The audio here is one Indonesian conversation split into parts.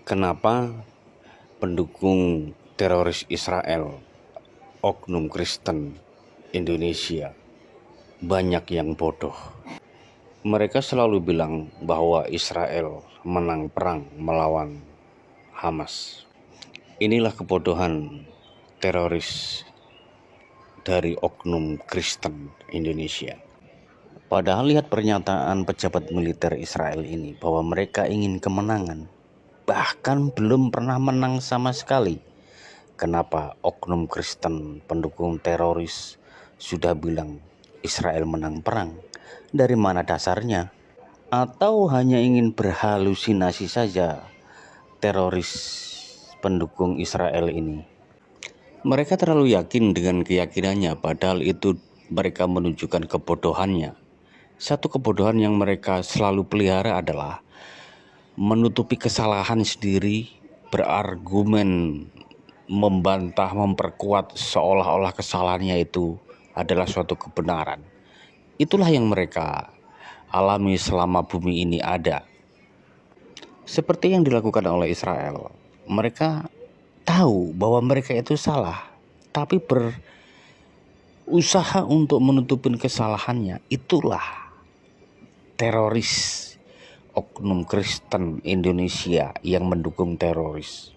Kenapa pendukung teroris Israel, oknum Kristen Indonesia, banyak yang bodoh? Mereka selalu bilang bahwa Israel menang perang melawan Hamas. Inilah kebodohan teroris dari oknum Kristen Indonesia. Padahal lihat pernyataan pejabat militer Israel ini bahwa mereka ingin kemenangan. Bahkan belum pernah menang sama sekali. Kenapa oknum Kristen pendukung teroris sudah bilang Israel menang perang? Dari mana dasarnya? Atau hanya ingin berhalusinasi saja teroris pendukung Israel ini? Mereka terlalu yakin dengan keyakinannya, padahal itu mereka menunjukkan kebodohannya. Satu kebodohan yang mereka selalu pelihara adalah menutupi kesalahan sendiri, berargumen, membantah, memperkuat seolah-olah kesalahannya itu adalah suatu kebenaran. Itulah yang mereka alami selama bumi ini ada. Seperti yang dilakukan oleh Israel, mereka tahu bahwa mereka itu salah, tapi berusaha untuk menutupin kesalahannya. Itulah teroris oknum Kristen Indonesia yang mendukung teroris.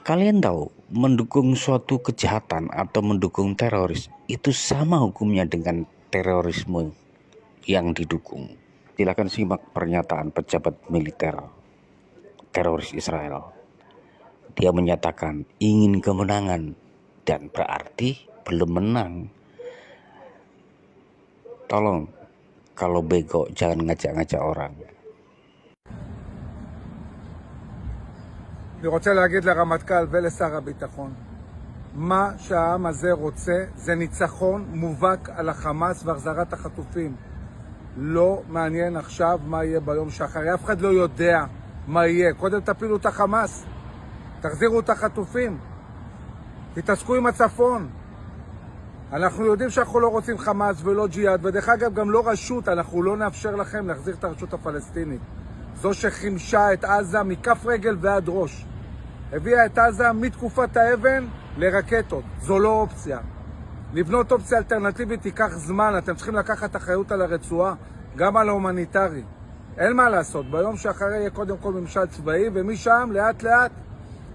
Kalian tahu, mendukung suatu kejahatan atau mendukung teroris itu sama hukumnya dengan terorisme yang didukung. Silakan simak pernyataan pejabat militer teroris Israel. Dia menyatakan ingin kemenangan dan berarti belum menang. Tolong, kalau bego jangan ngajak-ngajak orang. אני רוצה להגיד לרמטכ"ל ולשר הביטחון, מה שהעם הזה רוצה זה ניצחון מובהק על החמאס והחזרת החטופים. לא מעניין עכשיו מה יהיה ביום שאחרי, אף אחד לא יודע מה יהיה. קודם תפילו את החמאס, תחזירו את החטופים, תתעסקו עם הצפון. אנחנו יודעים שאנחנו לא רוצים חמאס ולא ג'יהאד, ודרך אגב גם לא רשות, אנחנו לא נאפשר לכם להחזיר את הרשות הפלסטינית. זו שחימשה את עזה מכף רגל ועד ראש. הביאה את עזה מתקופת האבן לרקטות. זו לא אופציה. לבנות אופציה אלטרנטיבית ייקח זמן, אתם צריכים לקחת אחריות על הרצועה, גם על ההומניטרי. אין מה לעשות, ביום שאחרי יהיה קודם כל ממשל צבאי, ומשם לאט לאט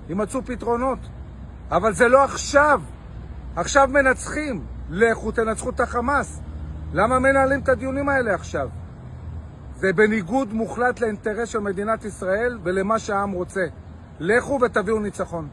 יימצאו פתרונות. אבל זה לא עכשיו. עכשיו מנצחים. לכו תנצחו את החמאס. למה מנהלים את הדיונים האלה עכשיו? זה בניגוד מוחלט לאינטרס של מדינת ישראל ולמה שהעם רוצה. לכו ותביאו ניצחון.